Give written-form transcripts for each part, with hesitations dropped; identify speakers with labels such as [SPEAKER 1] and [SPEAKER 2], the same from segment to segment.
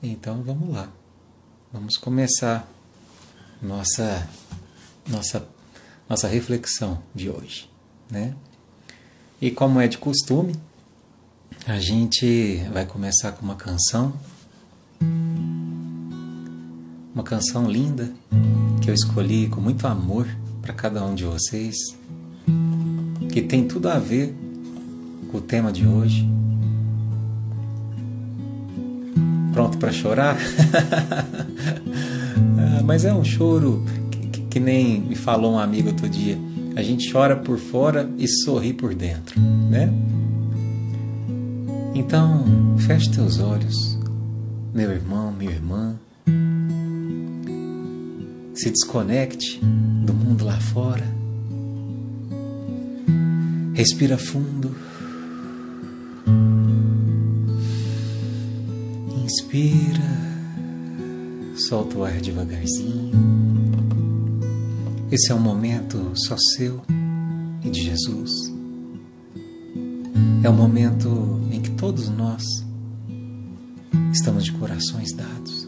[SPEAKER 1] Então vamos lá. Vamos começar nossa reflexão de hoje, né? E como é de costume, a gente vai começar com uma canção linda que eu escolhi com muito amor para cada um de vocês, que tem tudo a ver com o tema de hoje. Pronto para chorar? Mas é um choro que nem me falou um amigo outro dia. A gente chora por fora e sorri por dentro, né? Então, feche teus olhos, meu irmão, minha irmã. Se desconecte do mundo lá fora. Respira fundo. Inspira, solta o ar devagarzinho. Esse é um momento só seu e de Jesus. É um momento em que todos nós estamos de corações dados.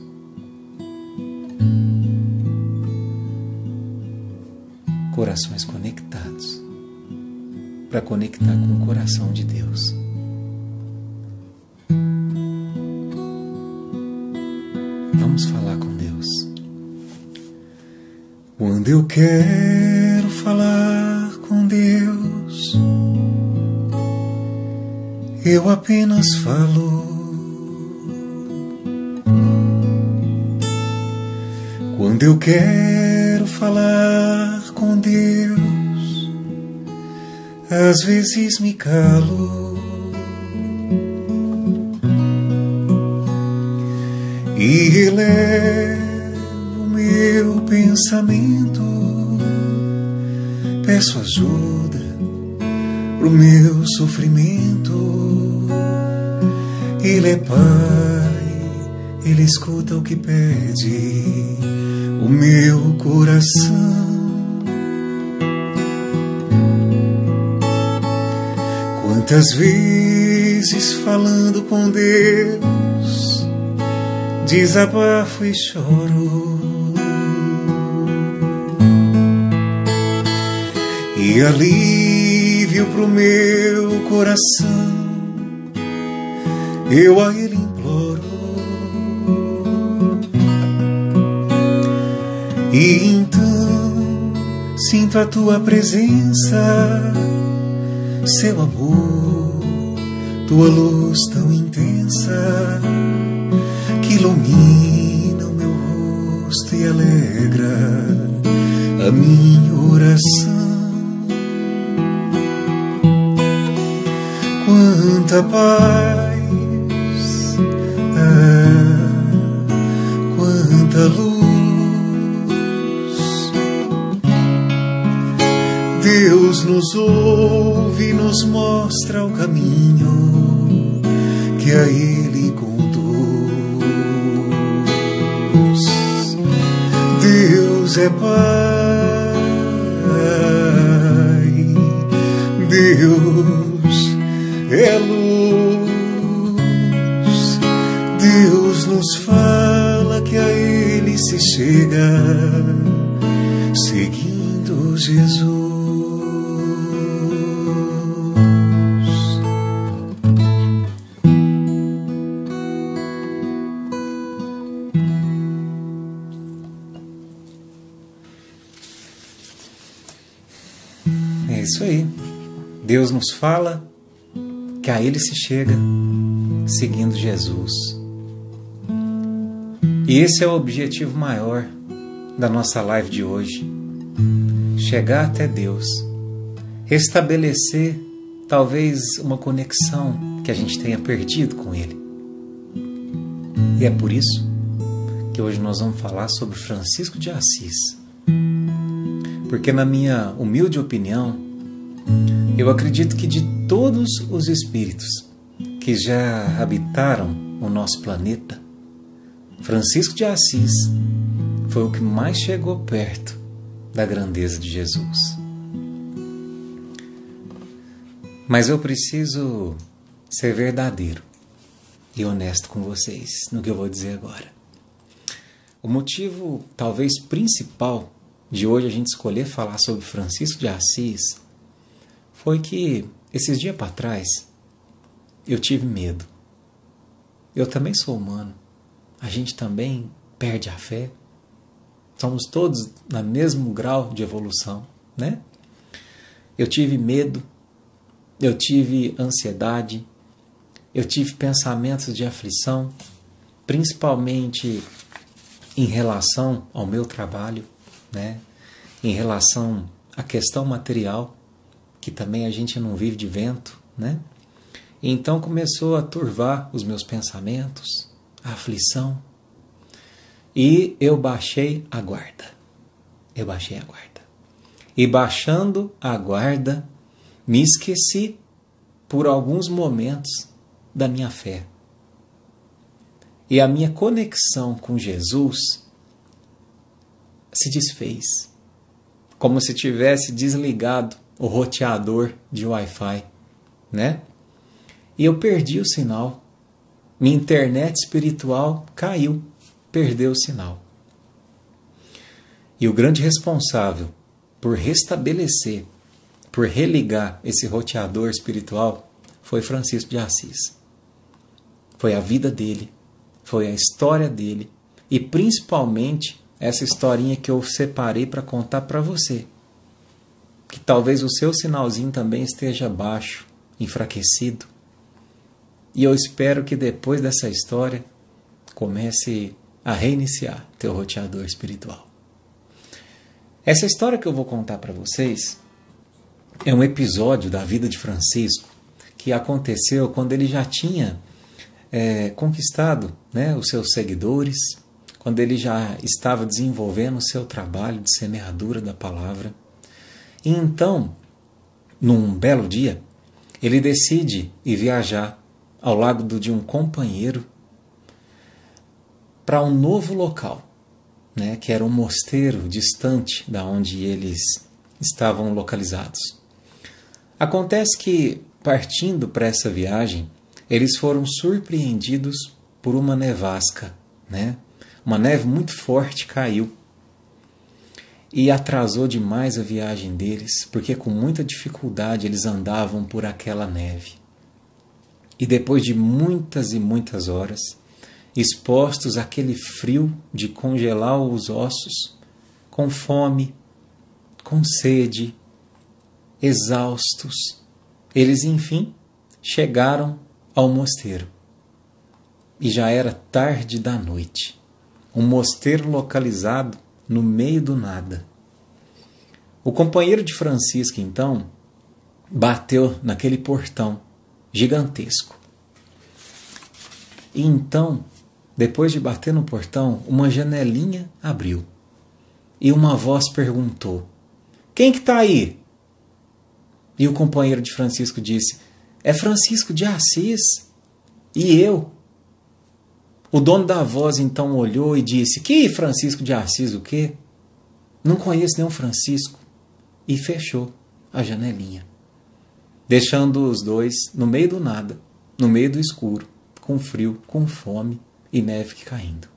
[SPEAKER 1] Corações conectados para conectar com o coração de Deus. Vamos falar com Deus. Quando eu quero falar com Deus, eu apenas falo. Quando eu quero falar com Deus, às vezes me calo e elevo meu pensamento, peço ajuda pro meu sofrimento. Ele é Pai, Ele escuta o que pede o meu coração. Quantas vezes falando com Deus, desabafo e choro, e alívio pro meu coração eu a Ele imploro. E então sinto a Tua presença, Seu amor, Tua luz tão intensa, que ilumina o meu rosto e alegra a minha oração. Quanta paz, quanta luz, Deus nos ouve e nos mostra o caminho que a Ele conduz. Deus é Pai, Deus é luz. Deus nos fala que a Ele se chega seguindo Jesus. É isso aí. Deus nos fala que a Ele se chega seguindo Jesus. E esse é o objetivo maior da nossa live de hoje. Chegar até Deus. Restabelecer talvez uma conexão que a gente tenha perdido com Ele. E é por isso que hoje nós vamos falar sobre Francisco de Assis. Porque na minha humilde opinião, eu acredito que de todos os espíritos que já habitaram o nosso planeta, Francisco de Assis foi o que mais chegou perto da grandeza de Jesus. Mas eu preciso ser verdadeiro. e honesto com vocês no que eu vou dizer agora. O motivo, talvez principal, de hoje a gente escolher falar sobre Francisco de Assis foi que, esses dias para trás, eu tive medo. Eu também sou humano. A gente também perde a fé. Somos todos no mesmo grau de evolução, né? Eu tive medo, eu tive ansiedade, eu tive pensamentos de aflição, principalmente em relação ao meu trabalho, né? Em relação à questão material, que também a gente não vive de vento, né? Então começou a turvar os meus pensamentos, a aflição, e eu baixei a guarda. E baixando a guarda, me esqueci por alguns momentos da minha fé. E a minha conexão com Jesus se desfez, como se tivesse desligado o roteador de Wi-Fi, né? E eu perdi o sinal. Minha internet espiritual caiu, perdeu o sinal. E o grande responsável por restabelecer, por religar esse roteador espiritual foi Francisco de Assis. Foi a vida dele, foi a história dele e principalmente essa historinha que eu separei para contar para você. Que talvez o seu sinalzinho também esteja baixo, enfraquecido. E eu espero que depois dessa história comece a reiniciar teu roteador espiritual. Essa história que eu vou contar para vocês é um episódio da vida de Francisco que aconteceu quando ele já tinha conquistado, né, os seus seguidores, quando ele já estava desenvolvendo o seu trabalho de semeadura da palavra. E então, num belo dia, ele decide ir viajar ao lado de um companheiro para um novo local, né, que era um mosteiro distante da onde eles estavam localizados. Acontece que, partindo para essa viagem, eles foram surpreendidos por uma nevasca, né? Uma neve muito forte caiu e atrasou demais a viagem deles, porque com muita dificuldade eles andavam por aquela neve. E depois de muitas e muitas horas, expostos àquele frio de congelar os ossos, com fome, com sede, exaustos, eles enfim chegaram ao mosteiro. E já era tarde da noite. Um mosteiro localizado no meio do nada. O companheiro de Francisco, então, bateu naquele portão gigantesco. E então, depois de bater no portão, uma janelinha abriu. E uma voz perguntou: "Quem que está aí?" E o companheiro de Francisco disse: "É Francisco de Assis. E eu?" O dono da voz então olhou e disse: "Que Francisco de Assis o quê? Não conheço nenhum Francisco." E fechou a janelinha, deixando os dois no meio do nada, no meio do escuro, com frio, com fome e neve caindo.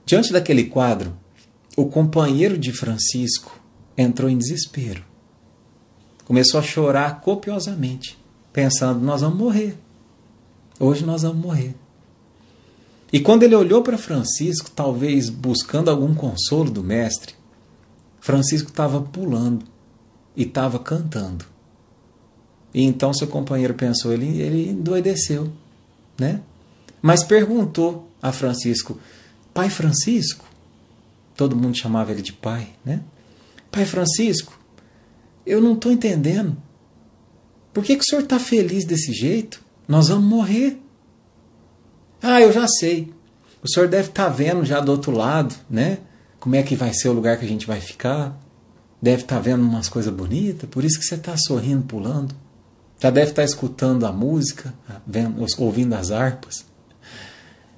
[SPEAKER 1] Diante daquele quadro, o companheiro de Francisco entrou em desespero. Começou a chorar copiosamente, pensando: nós vamos morrer. Hoje nós vamos morrer. E quando ele olhou para Francisco, talvez buscando algum consolo do mestre, Francisco estava pulando e estava cantando. E então seu companheiro pensou, ele endoideceu, né? Mas perguntou a Francisco: "Pai Francisco", todo mundo chamava ele de pai, né? "Pai Francisco, eu não estou entendendo. Por que o senhor está feliz desse jeito? Nós vamos morrer." "Ah, eu já sei. O senhor deve estar vendo já do outro lado, né? Como é que vai ser o lugar que a gente vai ficar. Deve estar vendo umas coisas bonitas, por isso que você está sorrindo, pulando. Já deve estar escutando a música, ouvindo as harpas."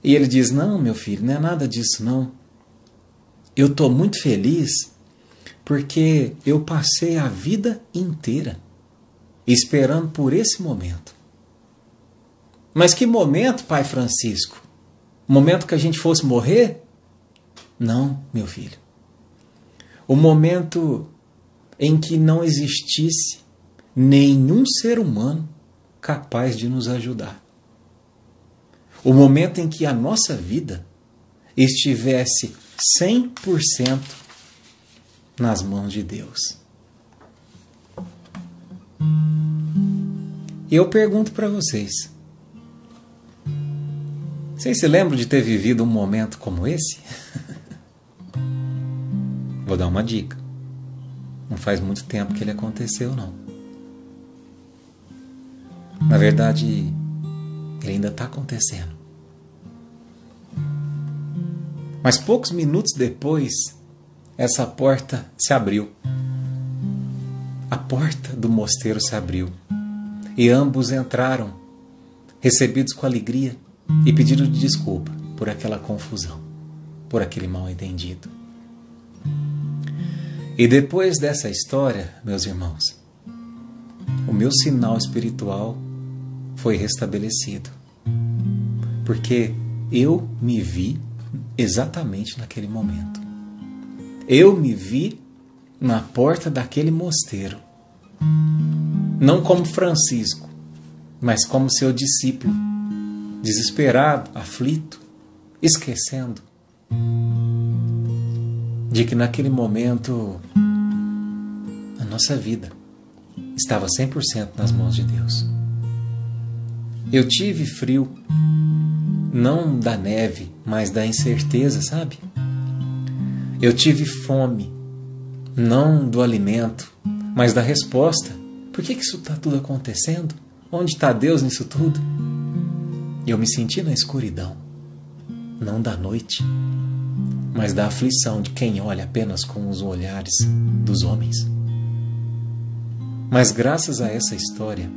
[SPEAKER 1] E ele diz: "Não, meu filho, não é nada disso não. Eu estou muito feliz porque eu passei a vida inteira esperando por esse momento. Mas que momento, Pai Francisco? O momento que a gente fosse morrer? Não, meu filho. O momento em que não existisse nenhum ser humano capaz de nos ajudar. O momento em que a nossa vida estivesse 100% nas mãos de Deus. E eu pergunto para vocês se lembram de ter vivido um momento como esse? Vou dar uma dica. Não faz muito tempo que ele aconteceu, não. Na verdade, ele ainda está acontecendo. Mas poucos minutos depois, essa porta se abriu. A porta do mosteiro se abriu. E ambos entraram, recebidos com alegria e pedindo desculpa por aquela confusão, por aquele mal-entendido. E depois dessa história, meus irmãos, o meu sinal espiritual foi restabelecido. Porque eu me vi exatamente naquele momento. Eu me vi na porta daquele mosteiro. Não como Francisco, mas como seu discípulo, desesperado, aflito, esquecendo de que naquele momento a nossa vida estava 100% nas mãos de Deus. Eu tive frio, não da neve, mas da incerteza, sabe? Eu tive fome, não do alimento, mas da resposta. Por que isso está tudo acontecendo? Onde está Deus nisso tudo? Eu me senti na escuridão, não da noite, mas da aflição de quem olha apenas com os olhares dos homens. Mas graças a essa história,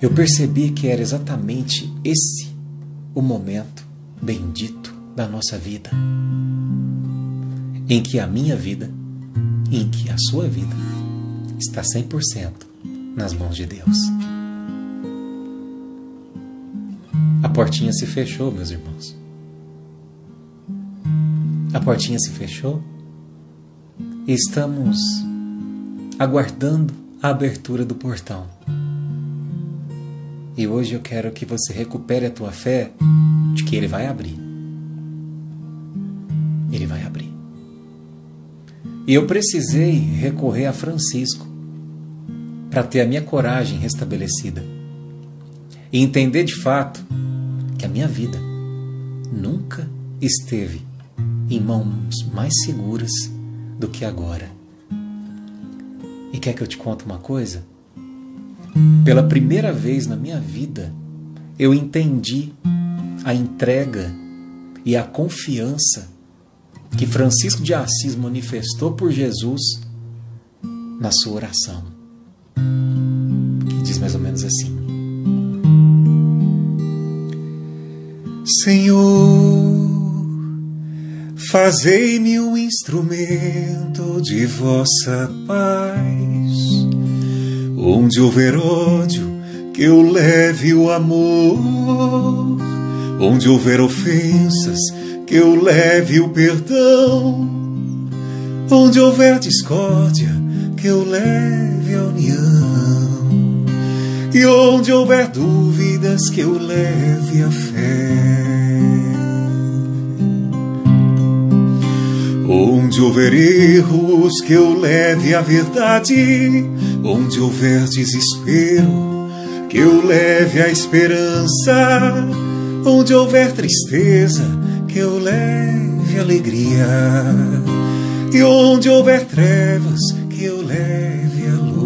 [SPEAKER 1] eu percebi que era exatamente esse o momento bendito da nossa vida, em que a minha vida, em que a sua vida está 100% nas mãos de Deus. A portinha se fechou, meus irmãos. A portinha se fechou e estamos aguardando a abertura do portão. E hoje eu quero que você recupere a tua fé de que Ele vai abrir. Ele vai abrir. E eu precisei recorrer a Francisco para ter a minha coragem restabelecida e entender de fato que a minha vida nunca esteve em mãos mais seguras do que agora. E quer que eu te conte uma coisa? Pela primeira vez na minha vida, eu entendi a entrega e a confiança que Francisco de Assis manifestou por Jesus na sua oração, que diz mais ou menos assim: Senhor, fazei-me um instrumento de vossa paz. Onde houver ódio, que eu leve o amor. Onde houver ofensas, que eu leve o perdão. Onde houver discórdia, que eu leve a união. E onde houver dúvidas, que eu leve a fé. Onde houver erros, que eu leve a verdade. Onde houver desespero, que eu leve a esperança. Onde houver tristeza, que eu leve alegria. E onde houver trevas, que eu leve a luz.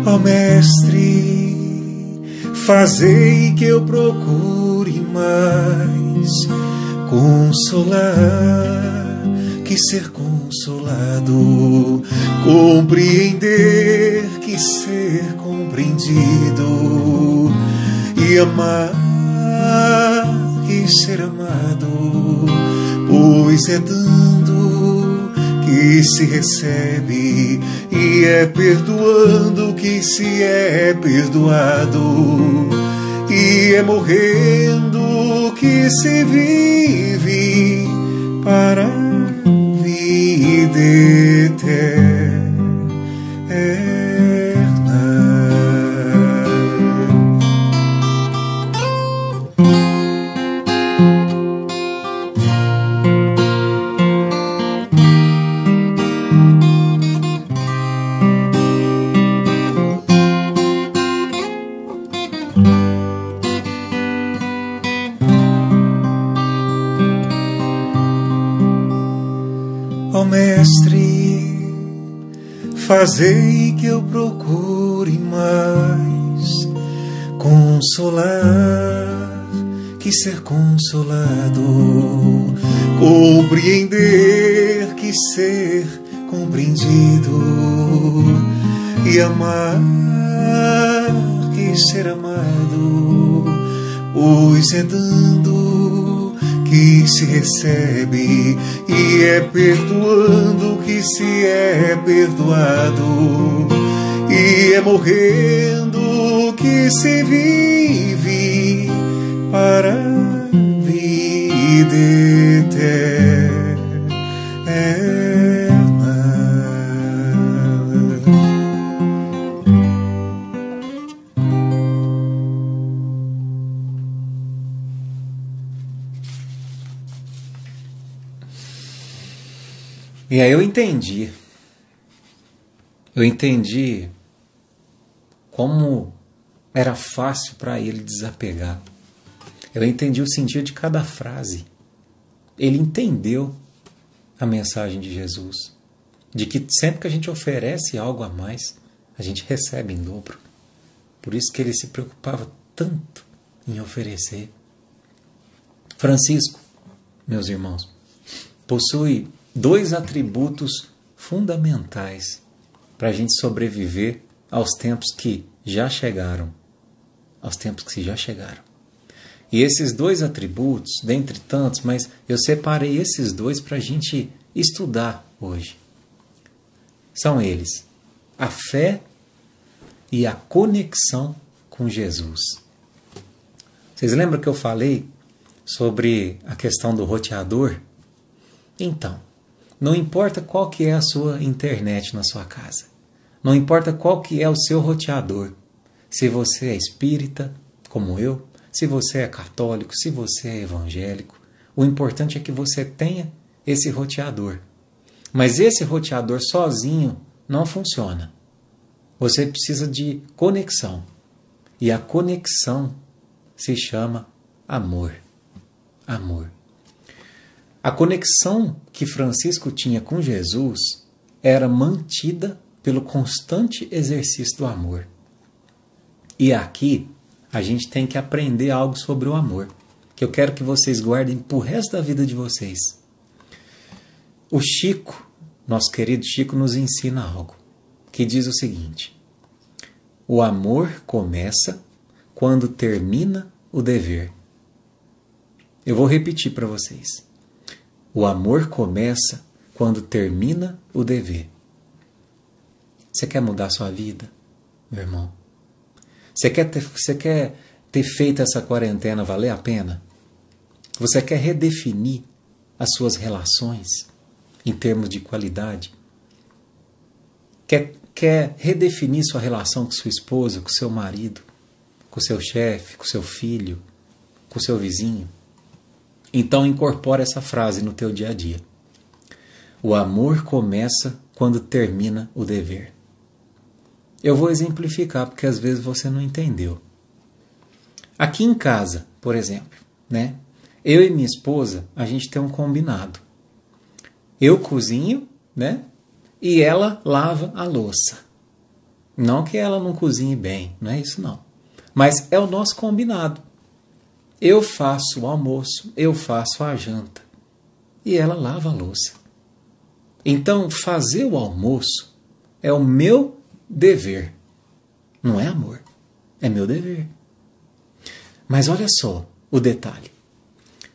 [SPEAKER 1] Ó Mestre, fazei que eu procure mais consolar que ser consolado, compreender que ser compreendido, e amar que ser amado, pois é dando que se recebe, e é perdoando que se é perdoado, e é morrendo que se vive para a vida eterna. Ó Mestre, fazei que eu procure mais consolar que ser consolado, compreender que ser compreendido, e amar que ser amado, pois é dando que se recebe, e é perdoando que se é perdoado, e é morrendo que se vive para a vida eterna. E aí eu entendi como era fácil para ele desapegar. Eu entendi o sentido de cada frase. Ele entendeu a mensagem de Jesus, de que sempre que a gente oferece algo a mais, a gente recebe em dobro. Por isso que ele se preocupava tanto em oferecer. Francisco, meus irmãos, possui 2 atributos fundamentais para a gente sobreviver aos tempos que já chegaram. Aos tempos que já chegaram. E esses 2 atributos, dentre tantos, mas eu separei esses 2 para a gente estudar hoje. São eles: a fé e a conexão com Jesus. Vocês lembram que eu falei sobre a questão do roteador? Então, não importa qual que é a sua internet na sua casa, não importa qual que é o seu roteador, se você é espírita, como eu, se você é católico, se você é evangélico, o importante é que você tenha esse roteador. Mas esse roteador sozinho não funciona. Você precisa de conexão. E a conexão se chama amor. Amor. A conexão que Francisco tinha com Jesus era mantida pelo constante exercício do amor. E aqui a gente tem que aprender algo sobre o amor, que eu quero que vocês guardem pro resto da vida de vocês. O Chico, nosso querido Chico, nos ensina algo, que diz o seguinte: o amor começa quando termina o dever. Eu vou repetir para vocês. O amor começa quando termina o dever. Você quer mudar sua vida, meu irmão? Você quer ter feito essa quarentena valer a pena? Você quer redefinir as suas relações em termos de qualidade? Quer redefinir sua relação com sua esposa, com seu marido, com seu chefe, com seu filho, com seu vizinho? Então incorpora essa frase no teu dia a dia. O amor começa quando termina o dever. Eu vou exemplificar porque às vezes você não entendeu. Aqui em casa, por exemplo, né? Eu e minha esposa, a gente tem um combinado. Eu cozinho, né? E ela lava a louça. Não que ela não cozinhe bem, não é isso não. Mas é o nosso combinado. Eu faço o almoço, eu faço a janta. E ela lava a louça. Então, fazer o almoço é o meu dever. Não é amor. É meu dever. Mas olha só o detalhe.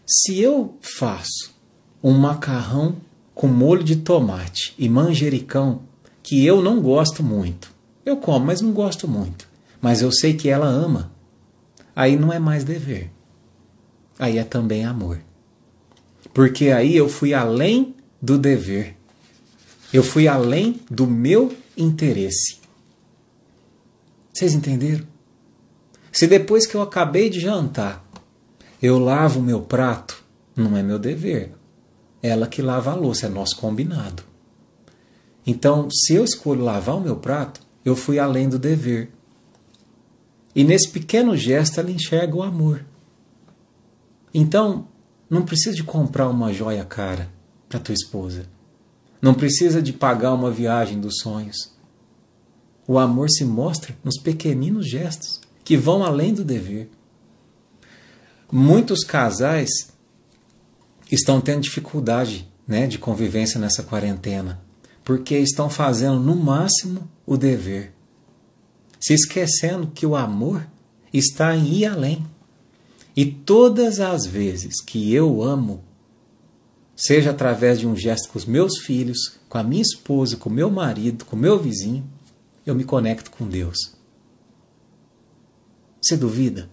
[SPEAKER 1] Se eu faço um macarrão com molho de tomate e manjericão, que eu não gosto muito. Eu como, mas não gosto muito. Mas eu sei que ela ama. Aí não é mais dever. Aí é também amor. Porque aí eu fui além do dever. Eu fui além do meu interesse. Vocês entenderam? Se depois que eu acabei de jantar, eu lavo o meu prato, não é meu dever. Ela que lava a louça, é nosso combinado. Então, se eu escolho lavar o meu prato, eu fui além do dever. E nesse pequeno gesto ela enxerga o amor. Então, não precisa de comprar uma joia cara para tua esposa. Não precisa de pagar uma viagem dos sonhos. O amor se mostra nos pequeninos gestos que vão além do dever. Muitos casais estão tendo dificuldade, de convivência nessa quarentena, porque estão fazendo no máximo o dever, se esquecendo que o amor está em ir além. E todas as vezes que eu amo, seja através de um gesto com os meus filhos, com a minha esposa, com o meu marido, com o meu vizinho, eu me conecto com Deus. Você duvida?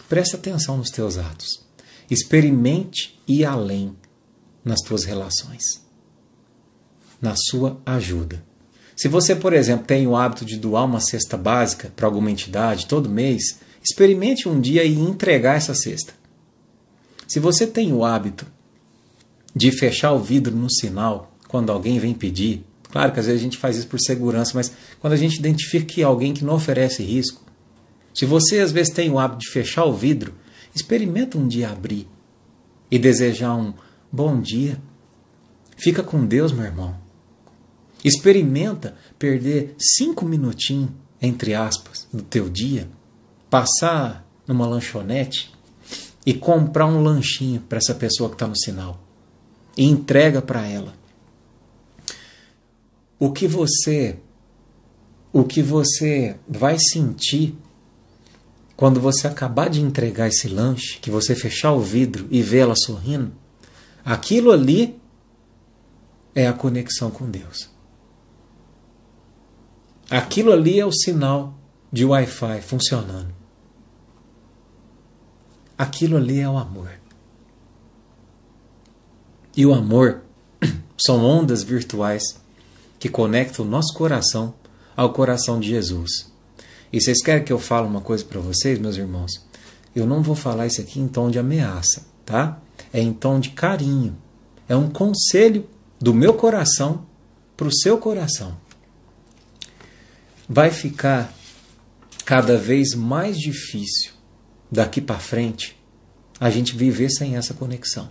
[SPEAKER 1] Presta atenção nos teus atos. Experimente ir além nas tuas relações, na sua ajuda. Se você, por exemplo, tem o hábito de doar uma cesta básica para alguma entidade todo mês, experimente um dia e entregar essa cesta. Se você tem o hábito de fechar o vidro no sinal quando alguém vem pedir, claro que às vezes a gente faz isso por segurança, mas quando a gente identifica que é alguém que não oferece risco, se você às vezes tem o hábito de fechar o vidro, experimenta um dia abrir e desejar um bom dia. Fica com Deus, meu irmão. Experimenta perder 5 minutinhos, entre aspas, do teu dia, passar numa lanchonete e comprar um lanchinho para essa pessoa que está no sinal e entrega para ela. O que você vai sentir quando você acabar de entregar esse lanche, que você fechar o vidro e ver ela sorrindo, aquilo ali é a conexão com Deus. Aquilo ali é o sinal de Wi-Fi funcionando. Aquilo ali é o amor. E o amor são ondas virtuais que conectam o nosso coração ao coração de Jesus. E vocês querem que eu fale uma coisa para vocês, meus irmãos? Eu não vou falar isso aqui em tom de ameaça, tá? É em tom de carinho. É um conselho do meu coração para o seu coração. Vai ficar cada vez mais difícil daqui para frente a gente viver sem essa conexão.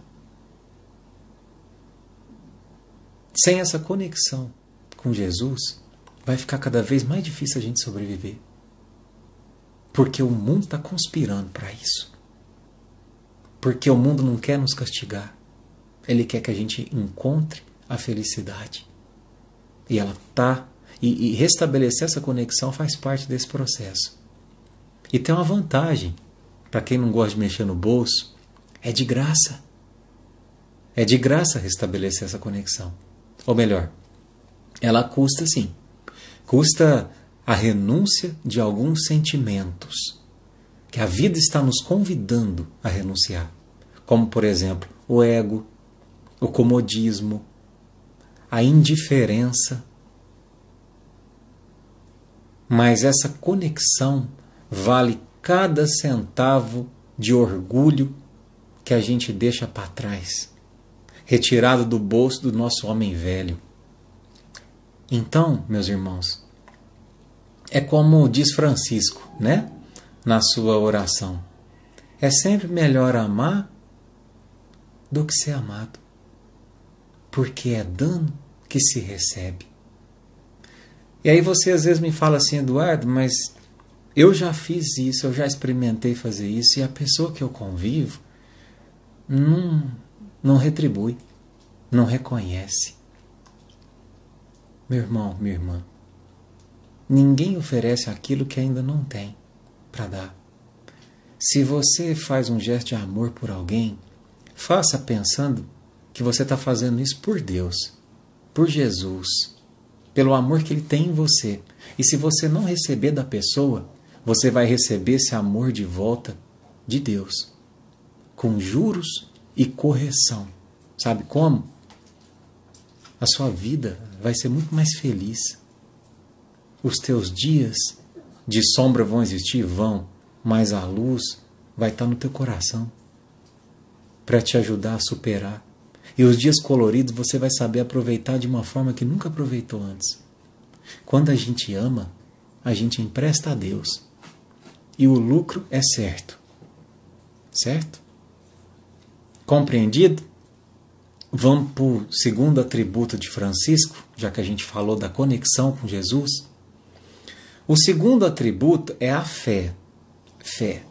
[SPEAKER 1] Sem essa conexão com Jesus, vai ficar cada vez mais difícil a gente sobreviver. Porque o mundo está conspirando para isso. Porque o mundo não quer nos castigar. Ele quer que a gente encontre a felicidade. E ela está. E restabelecer essa conexão faz parte desse processo. E tem uma vantagem. Para quem não gosta de mexer no bolso, é de graça. É de graça restabelecer essa conexão. Ou melhor, ela custa sim. Custa a renúncia de alguns sentimentos que a vida está nos convidando a renunciar. Como, por exemplo, o ego, o comodismo, a indiferença. Mas essa conexão vale cada centavo de orgulho que a gente deixa para trás, retirado do bolso do nosso homem velho. Então, meus irmãos, é como diz Francisco, na sua oração. É sempre melhor amar do que ser amado, porque é dano que se recebe. E aí você às vezes me fala assim, Eduardo, mas eu já fiz isso, eu já experimentei fazer isso, e a pessoa que eu convivo não retribui, não reconhece. Meu irmão, minha irmã, ninguém oferece aquilo que ainda não tem para dar. Se você faz um gesto de amor por alguém, faça pensando que você está fazendo isso por Deus, por Jesus. pelo amor que ele tem em você. E se você não receber da pessoa, você vai receber esse amor de volta de Deus, com juros e correção. Sabe como? A sua vida vai ser muito mais feliz. Os teus dias de sombra vão existir? Vão, mas a luz vai estar no teu coração para te ajudar a superar. E os dias coloridos você vai saber aproveitar de uma forma que nunca aproveitou antes. Quando a gente ama, a gente empresta a Deus. E o lucro é certo. Certo? Compreendido? Vamos para o segundo atributo de Francisco, já que a gente falou da conexão com Jesus. O segundo atributo é a fé. Fé.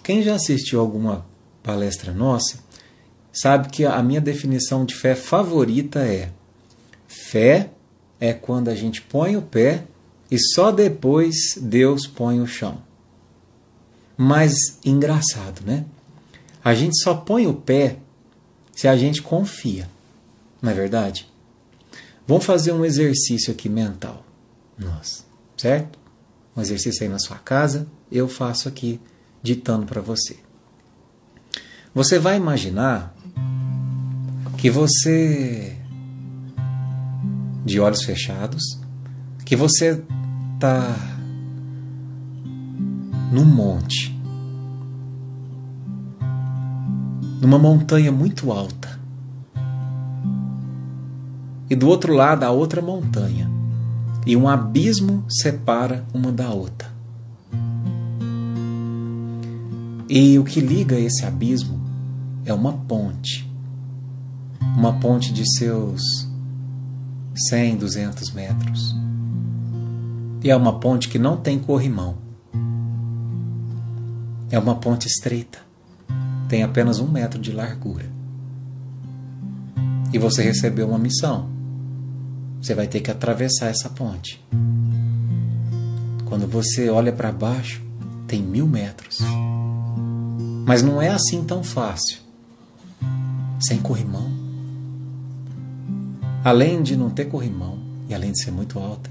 [SPEAKER 1] Quem já assistiu alguma palestra nossa, sabe que a minha definição de fé favorita é: fé é quando a gente põe o pé e só depois Deus põe o chão. Mas engraçado, né? A gente só põe o pé se a gente confia, não é verdade? Vamos fazer um exercício aqui mental. Nossa, certo? Um exercício aí na sua casa, eu faço aqui ditando para você. Você vai imaginar que você, de olhos fechados, que você está num monte, numa montanha muito alta, e do outro lado a outra montanha, e um abismo separa uma da outra. E o que liga esse abismo é uma ponte de seus 100, 200 metros. E é uma ponte que não tem corrimão. É uma ponte estreita. Tem apenas 1 metro de largura. E você recebeu uma missão. Você vai ter que atravessar essa ponte. Quando você olha para baixo, tem 1000 metros. Mas não é assim tão fácil. Sem corrimão. Além de não ter corrimão, e além de ser muito alta,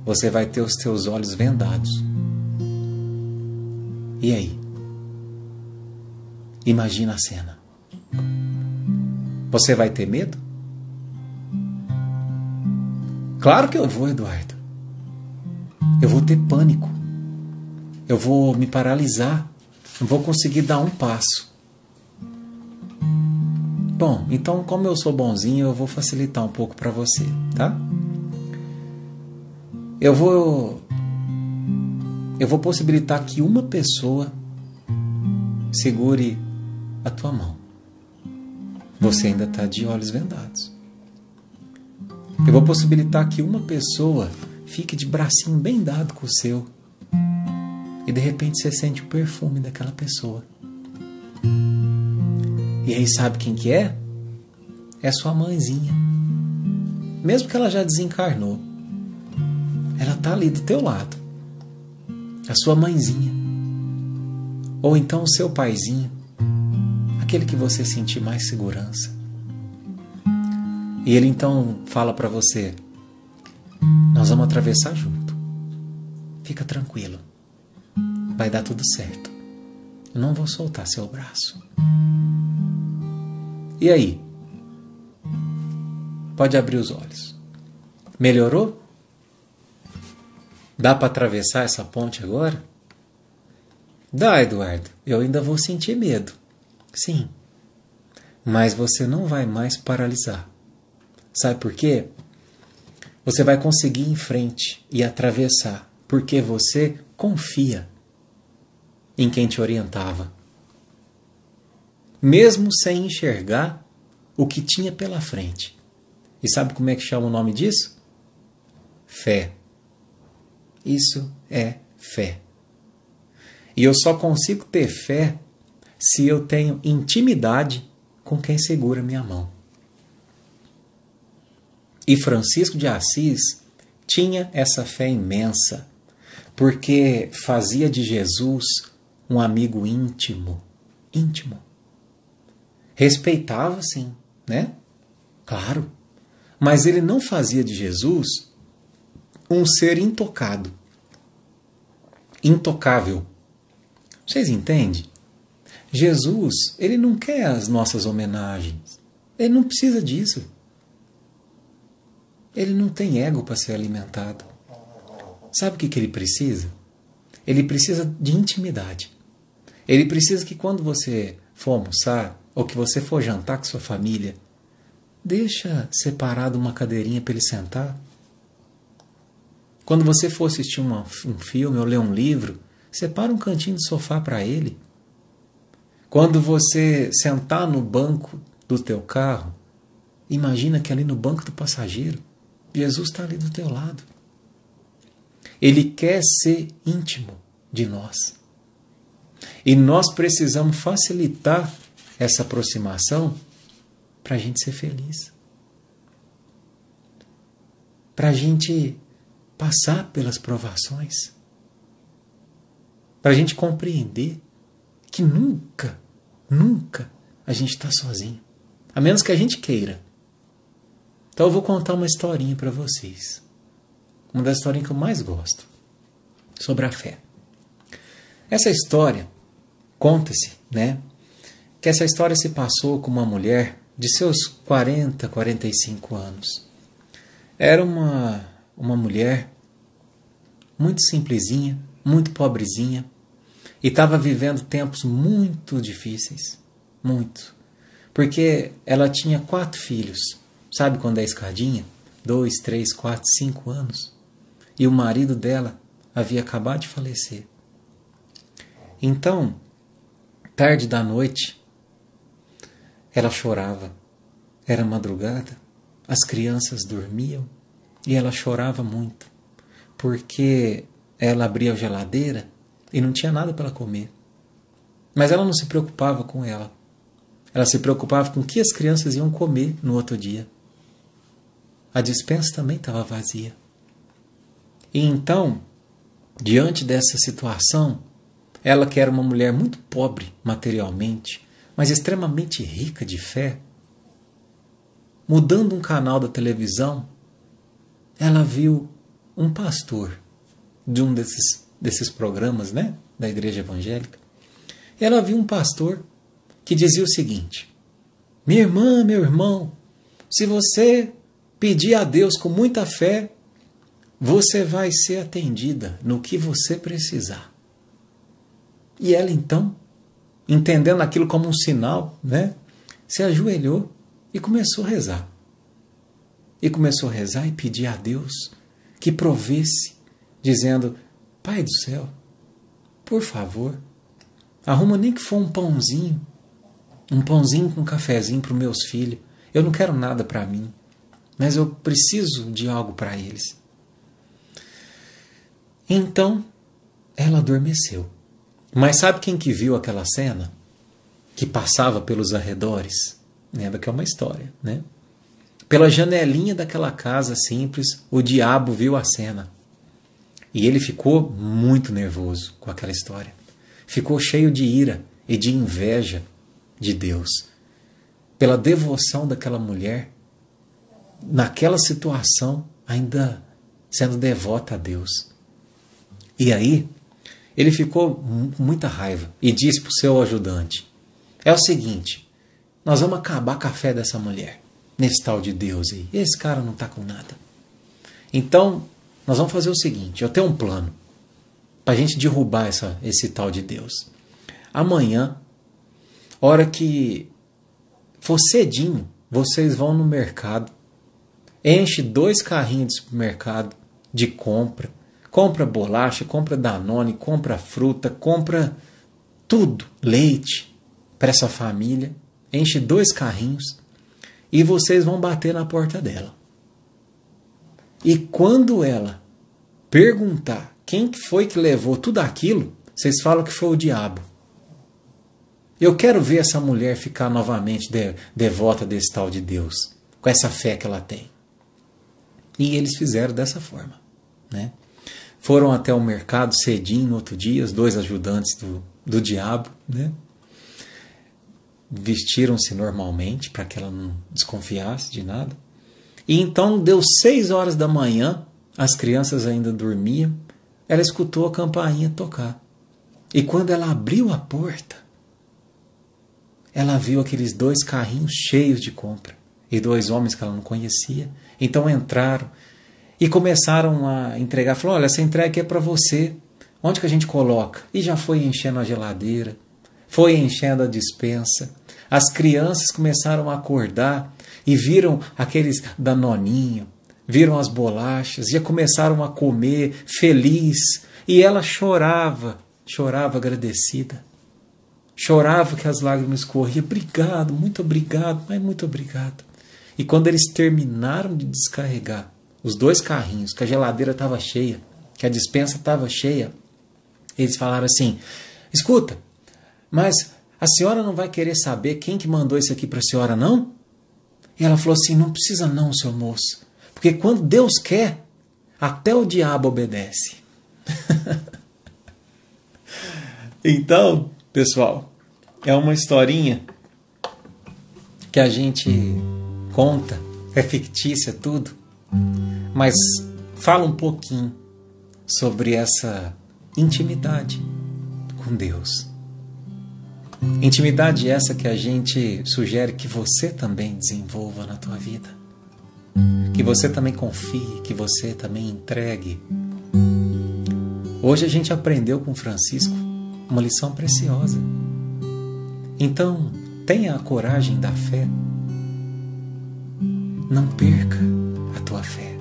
[SPEAKER 1] você vai ter os teus olhos vendados. E aí? Imagina a cena. Você vai ter medo? Claro que eu vou, Eduardo. Eu vou ter pânico. Eu vou me paralisar. Não vou conseguir dar um passo. Bom, então como eu sou bonzinho, eu vou facilitar um pouco para você, tá? Eu vou possibilitar que uma pessoa segure a tua mão. Você ainda está de olhos vendados. Eu vou possibilitar que uma pessoa fique de bracinho bem dado com o seu. E de repente você sente o perfume daquela pessoa. E aí sabe quem que é? É sua mãezinha. Mesmo que ela já desencarnou, ela está ali do teu lado. A sua mãezinha. Ou então o seu paizinho. Aquele que você sentir mais segurança. E ele então fala para você: nós vamos atravessar junto. Fica tranquilo. Vai dar tudo certo. Eu não vou soltar seu braço. E aí? Pode abrir os olhos. Melhorou? Dá para atravessar essa ponte agora? Dá, Eduardo. Eu ainda vou sentir medo. Sim. Mas você não vai mais paralisar. Sabe por quê? Você vai conseguir ir em frente e atravessar. Porque você confia em quem te orientava. Mesmo sem enxergar o que tinha pela frente. E sabe como é que chama o nome disso? Fé. Isso é fé. E eu só consigo ter fé se eu tenho intimidade com quem segura minha mão. E Francisco de Assis tinha essa fé imensa, porque fazia de Jesus um amigo íntimo. Íntimo. Respeitava, sim, né? Claro. Mas ele não fazia de Jesus um ser intocado, intocável. Vocês entendem? Jesus, ele não quer as nossas homenagens. Ele não precisa disso. Ele não tem ego para ser alimentado. Sabe o que ele precisa? Ele precisa de intimidade. Ele precisa que quando você for almoçar, ou que você for jantar com sua família, deixa separado uma cadeirinha para ele sentar. Quando você for assistir um filme ou ler um livro, separa um cantinho de sofá para ele. Quando você sentar no banco do teu carro, imagina que ali no banco do passageiro, Jesus está ali do teu lado. Ele quer ser íntimo de nós. E nós precisamos facilitar essa aproximação para a gente ser feliz. Para a gente passar pelas provações. Para a gente compreender que nunca a gente está sozinho. A menos que a gente queira. Então eu vou contar uma historinha para vocês. Uma das historinhas que eu mais gosto. Sobre a fé. Essa história, conta-se, né? Que essa história se passou com uma mulher de seus 40, 45 anos. Era uma mulher muito simplesinha, muito pobrezinha, e estava vivendo tempos muito difíceis. Muito. Porque ela tinha 4 filhos. Sabe quando é escadinha? 2, 3, 4, 5 anos. E o marido dela havia acabado de falecer. Então, tarde da noite, ela chorava. Era madrugada, as crianças dormiam e ela chorava muito. Porque ela abria a geladeira e não tinha nada para ela comer. Mas ela não se preocupava com ela. Ela se preocupava com o que as crianças iam comer no outro dia. A despensa também estava vazia. E então, diante dessa situação, ela que era uma mulher muito pobre materialmente, mas extremamente rica de fé, mudando um canal da televisão, ela viu um pastor de um desses programas, né, da igreja evangélica. E ela viu um pastor que dizia o seguinte: minha irmã, meu irmão, se você pedir a Deus com muita fé, você vai ser atendida no que você precisar. E ela então, entendendo aquilo como um sinal, né, se ajoelhou e começou a rezar. E começou a rezar e pedir a Deus que provesse, dizendo: Pai do céu, por favor, arruma nem que for um pãozinho com um cafezinho para os meus filhos. Eu não quero nada para mim, mas eu preciso de algo para eles. Então, ela adormeceu. Mas sabe quem que viu aquela cena? Que passava pelos arredores? Lembra que é uma história, né? Pela janelinha daquela casa simples, o diabo viu a cena. E ele ficou muito nervoso com aquela história. Ficou cheio de ira e de inveja de Deus. Pela devoção daquela mulher, naquela situação, ainda sendo devota a Deus. E aí, ele ficou com muita raiva e disse para o seu ajudante: é o seguinte, nós vamos acabar com a fé dessa mulher, nesse tal de Deus aí. Esse cara não está com nada. Então, nós vamos fazer o seguinte, eu tenho um plano para a gente derrubar esse tal de Deus. Amanhã, hora que for cedinho, vocês vão no mercado, enche 2 carrinhos de supermercado de compra, compra bolacha, compra Danone, compra fruta, compra tudo, leite para essa família, enche 2 carrinhos e vocês vão bater na porta dela. E quando ela perguntar quem foi que levou tudo aquilo, vocês falam que foi o diabo. Eu quero ver essa mulher ficar novamente devota desse tal de Deus, com essa fé que ela tem. E eles fizeram dessa forma, né? Foram até o mercado cedinho no outro dia, os 2 ajudantes do diabo, né? Vestiram-se normalmente para que ela não desconfiasse de nada. E então deu 6 horas da manhã, as crianças ainda dormiam, ela escutou a campainha tocar. E quando ela abriu a porta, ela viu aqueles 2 carrinhos cheios de compra e 2 homens que ela não conhecia. Então entraram e começaram a entregar. Falou, olha, essa entrega aqui é para você. Onde que a gente coloca? E já foi enchendo a geladeira, foi enchendo a despensa. As crianças começaram a acordar e viram aqueles danoninho, viram as bolachas, já começaram a comer feliz. E ela chorava agradecida. Chorava que as lágrimas corriam. Obrigado, muito obrigado, mas muito obrigado. E quando eles terminaram de descarregar os 2 carrinhos, que a geladeira estava cheia, que a despensa estava cheia, eles falaram assim, escuta, mas a senhora não vai querer saber quem que mandou isso aqui para a senhora, não? E ela falou assim, não precisa não, seu moço, porque quando Deus quer, até o diabo obedece. Então, pessoal, é uma historinha que a gente conta, é fictícia tudo, mas fala um pouquinho sobre essa intimidade com Deus. Intimidade essa que a gente sugere que você também desenvolva na tua vida, que você também confie, que você também entregue. Hoje a gente aprendeu com Francisco uma lição preciosa. Então, tenha a coragem da fé. Não perca a tua fé.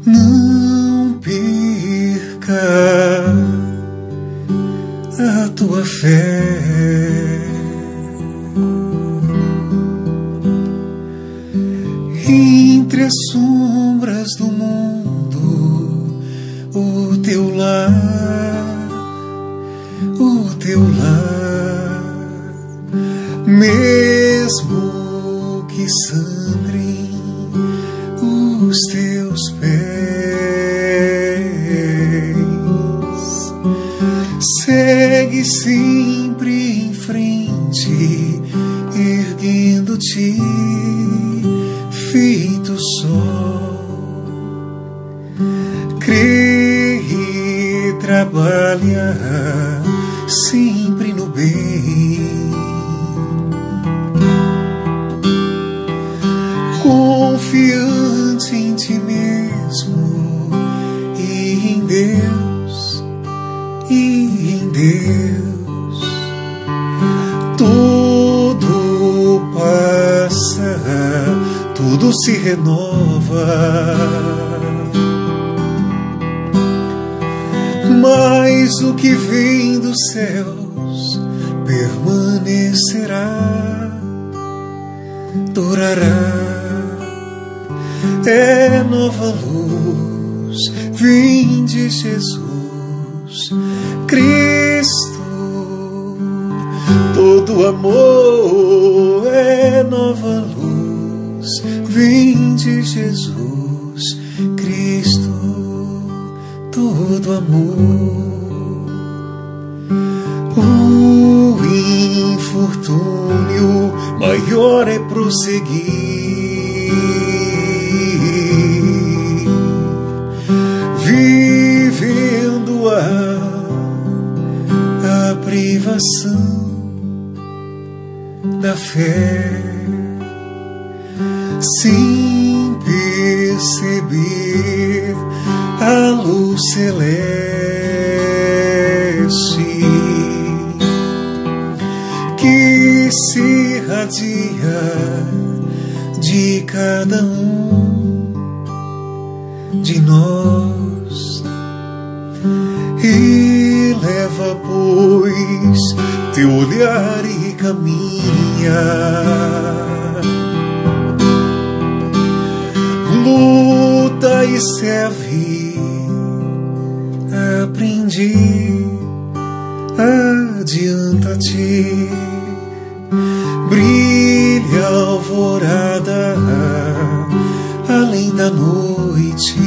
[SPEAKER 2] Não perca a tua fé. Entre as sombras do mundo, o teu lar, mesmo que sangrem os teus pés, segue sempre em frente, erguendo-te, feito sol. Crê e trabalha sempre no bem, confiante em ti mesmo e em Deus, tudo passa, tudo se renova, mas o que vem dos céus permanecerá, durará. É nova luz, vem de Jesus Cristo. Todo amor é nova luz, vem de Jesus Cristo. Todo amor. O infortúnio maior é prosseguir, vivendo a privação da fé, sem perceber a luz celeste que se irradia de cada um de nós, e leva, pois, teu olhar e caminha, luta e serve, aprendi, adianta-te, brilha a alvorada além da noite,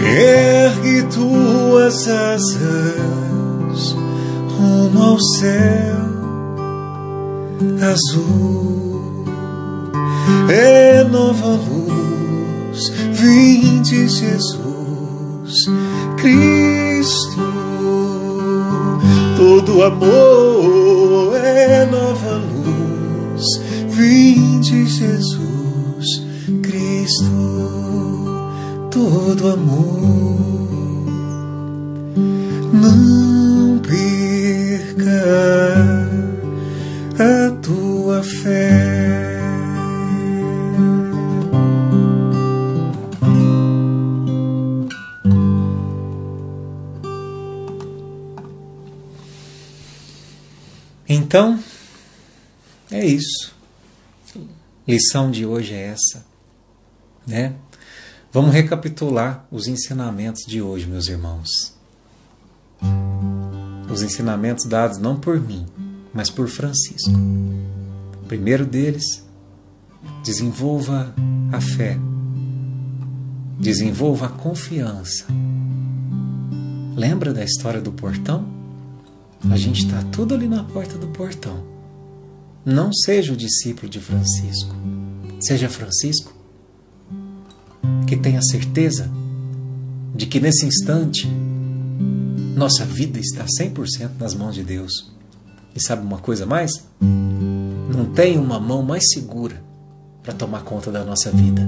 [SPEAKER 2] ergue tuas asas rumo ao céu, azul, é nova luz, vinde Jesus Cristo. Todo amor é nova luz, vinde Jesus Cristo. Todo amor, não perca a tua fé.
[SPEAKER 1] Então, é isso. Lição de hoje é essa, né? Vamos recapitular os ensinamentos de hoje, meus irmãos. Os ensinamentos dados não por mim, mas por Francisco. O primeiro deles, desenvolva a fé, desenvolva a confiança. Lembra da história do portão? A gente está tudo ali na porta do portão. Não seja o discípulo de Francisco, seja Francisco, que tenha certeza de que nesse instante nossa vida está 100% nas mãos de Deus. E sabe uma coisa mais? Não tem uma mão mais segura para tomar conta da nossa vida.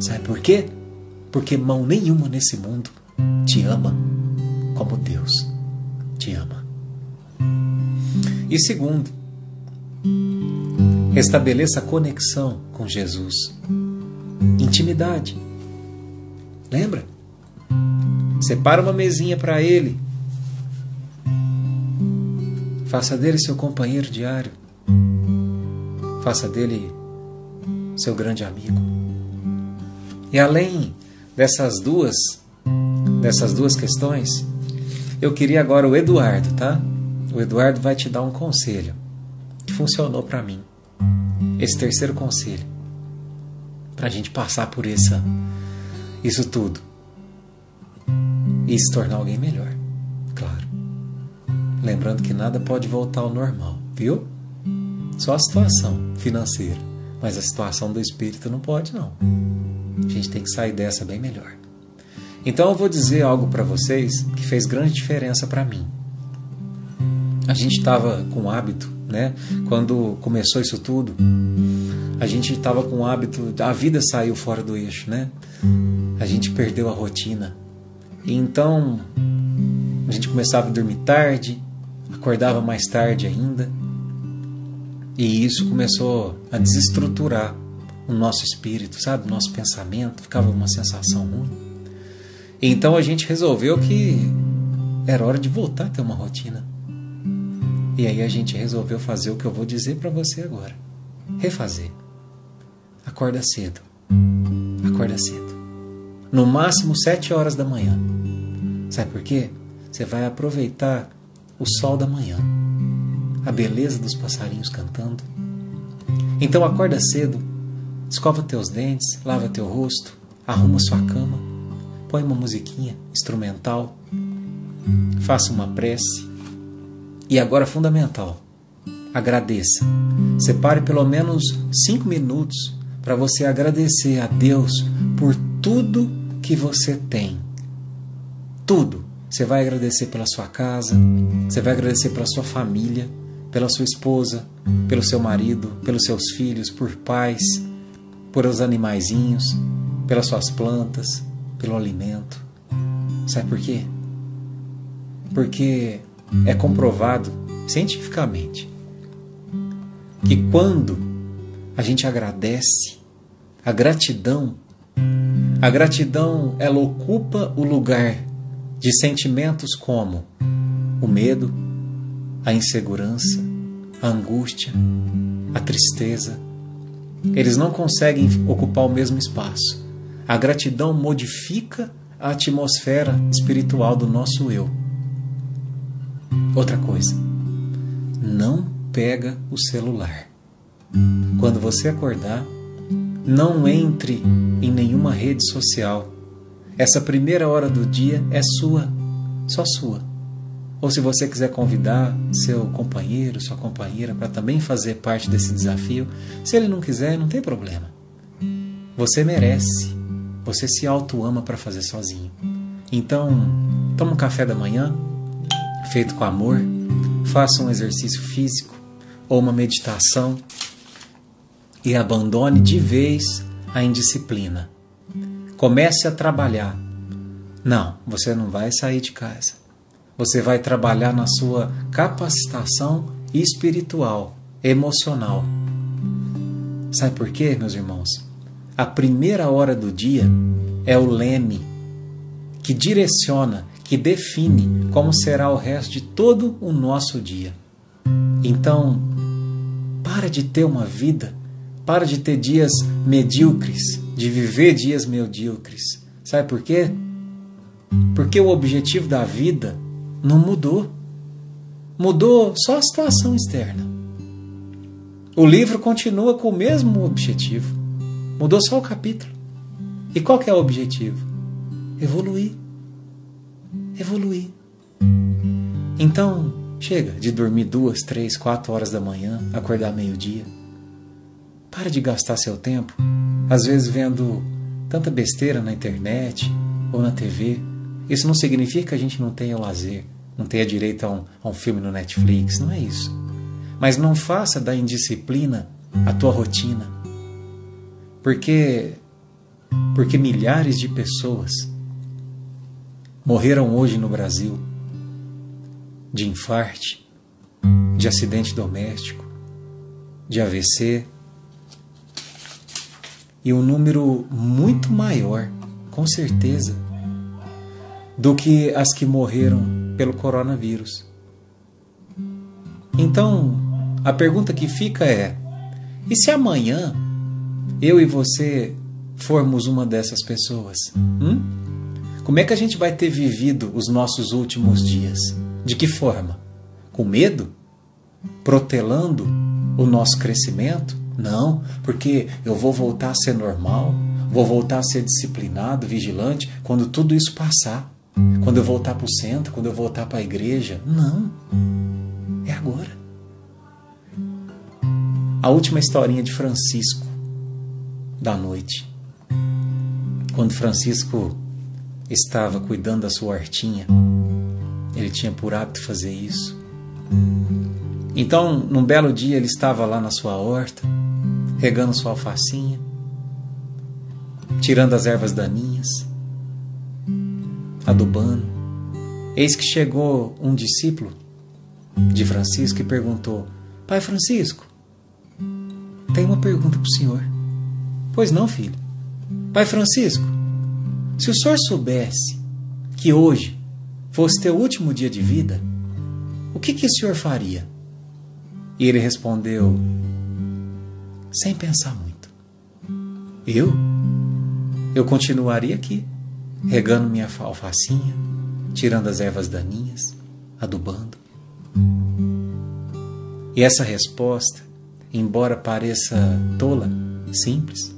[SPEAKER 1] Sabe por quê? Porque mão nenhuma nesse mundo te ama como Deus te ama. E segundo, estabeleça a conexão com Jesus. Intimidade. Lembra? Separa uma mesinha para Ele. Faça dele seu companheiro diário. Faça dele seu grande amigo. E além dessas duas questões, eu queria agora o Eduardo, tá? O Eduardo vai te dar um conselho que funcionou para mim. Esse terceiro conselho, para a gente passar por isso tudo e se tornar alguém melhor, claro. Lembrando que nada pode voltar ao normal, viu? Só a situação financeira, mas a situação do espírito não pode, não. A gente tem que sair dessa bem melhor. Então eu vou dizer algo para vocês que fez grande diferença para mim. A gente estava com o hábito, né? Quando começou isso tudo, a gente estava com o hábito, a vida saiu fora do eixo, né? A gente perdeu a rotina. E então a gente começava a dormir tarde, acordava mais tarde ainda. E isso começou a desestruturar o nosso espírito, sabe? O nosso pensamento, ficava uma sensação ruim. E então a gente resolveu que era hora de voltar a ter uma rotina. E aí a gente resolveu fazer o que eu vou dizer para você agora. Refazer. Acorda cedo. Acorda cedo. No máximo 7 horas da manhã. Sabe por quê? Você vai aproveitar o sol da manhã. A beleza dos passarinhos cantando. Então acorda cedo. Escova teus dentes. Lava teu rosto. Arruma sua cama. Põe uma musiquinha instrumental. Faça uma prece. E agora, fundamental, agradeça. Separe pelo menos 5 minutos para você agradecer a Deus por tudo que você tem. Tudo. Você vai agradecer pela sua casa, você vai agradecer pela sua família, pela sua esposa, pelo seu marido, pelos seus filhos, por pais, por os animaizinhos, pelas suas plantas, pelo alimento. Sabe por quê? Porque é comprovado cientificamente que quando a gente agradece, a gratidão ela ocupa o lugar de sentimentos como o medo, a insegurança, a angústia, a tristeza. Eles não conseguem ocupar o mesmo espaço. A gratidão modifica a atmosfera espiritual do nosso eu. Outra coisa, não pega o celular. Quando você acordar, não entre em nenhuma rede social. Essa primeira hora do dia é sua, só sua. ou se você quiser convidar seu companheiro, sua companheira para também fazer parte desse desafio, se ele não quiser, não tem problema. Você merece, você se auto-ama para fazer sozinho. Então, toma um café da manhã, feito com amor, faça um exercício físico ou uma meditação e abandone de vez a indisciplina. Comece a trabalhar. Não, você não vai sair de casa. Você vai trabalhar na sua capacitação espiritual, emocional. Sabe por quê, meus irmãos? A primeira hora do dia é o leme que direciona, que define como será o resto de todo o nosso dia. Então, para de ter uma vida, para de ter dias medíocres, de viver dias medíocres. Sabe por quê? Porque o objetivo da vida não mudou. Mudou só a situação externa. O livro continua com o mesmo objetivo. Mudou só o capítulo. E qual que é o objetivo? Evoluir. Evoluir. Então, chega de dormir 2, 3, 4 horas da manhã, acordar meio-dia. Para de gastar seu tempo, às vezes vendo tanta besteira na internet ou na TV. Isso não significa que a gente não tenha lazer, não tenha direito a um filme no Netflix, não é isso. Mas não faça da indisciplina a tua rotina. Porque milhares de pessoas morreram hoje no Brasil de infarte, de acidente doméstico, de AVC, e um número muito maior, com certeza, do que as que morreram pelo coronavírus. Então, a pergunta que fica é: e se amanhã eu e você formos uma dessas pessoas? Como é que a gente vai ter vivido os nossos últimos dias? De que forma? Com medo? Protelando o nosso crescimento? Não, porque eu vou voltar a ser normal, vou voltar a ser disciplinado, vigilante, quando tudo isso passar. Quando eu voltar para o centro, quando eu voltar para a igreja. Não, é agora. A última historinha de Francisco, da noite. Quando Francisco estava cuidando da sua hortinha, ele tinha por hábito fazer isso. Então, num belo dia, ele estava lá na sua horta, regando sua alfacinha, tirando as ervas daninhas, adubando. Eis que chegou um discípulo de Francisco e perguntou: Pai Francisco, tenho uma pergunta para o senhor. Pois não, filho. Pai Francisco, se o senhor soubesse que hoje fosse teu último dia de vida, o que o senhor faria? E ele respondeu, sem pensar muito: Eu continuaria aqui, regando minha alfacinha, tirando as ervas daninhas, adubando. E essa resposta, embora pareça tola, simples,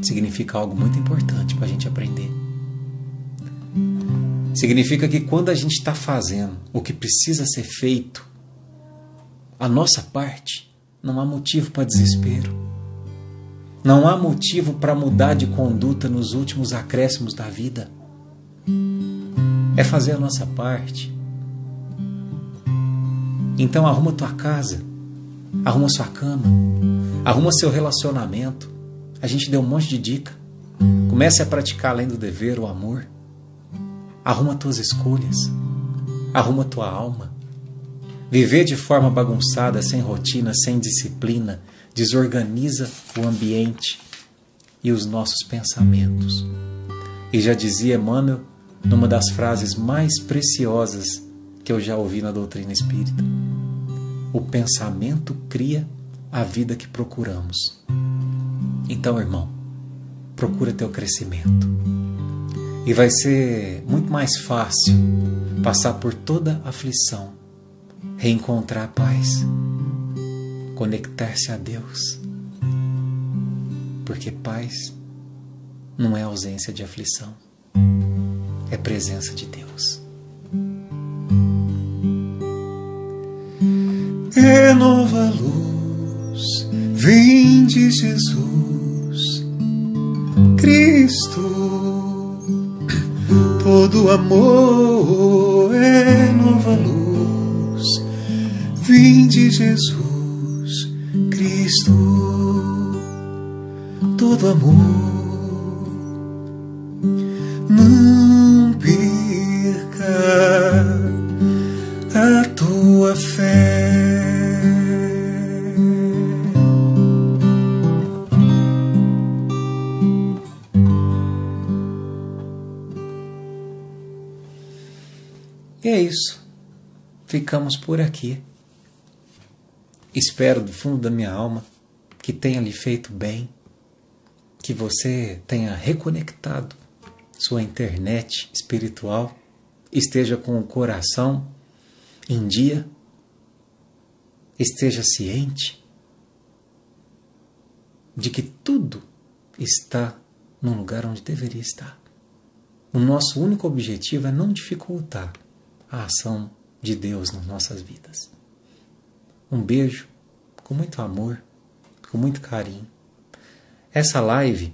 [SPEAKER 1] significa algo muito importante para a gente aprender. Significa que quando a gente está fazendo o que precisa ser feito, a nossa parte, não há motivo para desespero. Não há motivo para mudar de conduta nos últimos acréscimos da vida. É fazer a nossa parte. Então arruma tua casa, arruma sua cama, arruma seu relacionamento. A gente deu um monte de dica. Comece a praticar além do dever o amor. Arruma tuas escolhas, arruma tua alma. Viver de forma bagunçada, sem rotina, sem disciplina, desorganiza o ambiente e os nossos pensamentos. E já dizia Emmanuel, numa das frases mais preciosas que eu já ouvi na doutrina espírita: o pensamento cria a vida que procuramos. Então, irmão, procura teu crescimento. E vai ser muito mais fácil passar por toda aflição, reencontrar a paz, conectar-se a Deus. Porque paz não é ausência de aflição, é presença de Deus.
[SPEAKER 2] é nova luz. Vinde, Jesus Cristo, todo amor é nova luz. Vinde, Jesus Cristo, todo amor. Não perca a tua fé.
[SPEAKER 1] E é isso. Ficamos por aqui. Espero do fundo da minha alma que tenha lhe feito bem, que você tenha reconectado sua internet espiritual, esteja com o coração em dia, esteja ciente de que tudo está no lugar onde deveria estar. O nosso único objetivo é não dificultar a ação de Deus nas nossas vidas. Um beijo, com muito amor, com muito carinho. Essa live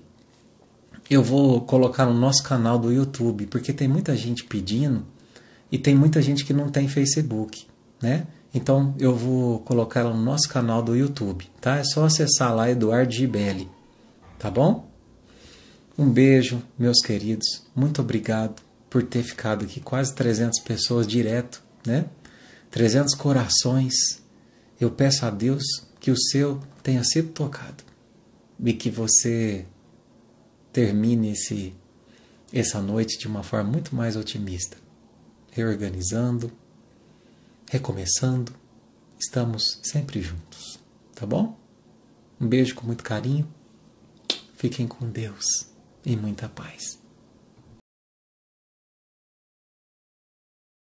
[SPEAKER 1] eu vou colocar no nosso canal do YouTube, porque tem muita gente pedindo e tem muita gente que não tem Facebook, né? Então eu vou colocar ela no nosso canal do YouTube, tá? É só acessar lá, Eduardo Gibelli, tá bom? Um beijo, meus queridos. Muito obrigado por ter ficado aqui, quase 300 pessoas direto, né? 300 corações. Eu peço a Deus que o seu tenha sido tocado e que você termine essa noite de uma forma muito mais otimista, reorganizando, recomeçando. Estamos sempre juntos, tá bom? Um beijo com muito carinho. Fiquem com Deus e muita paz.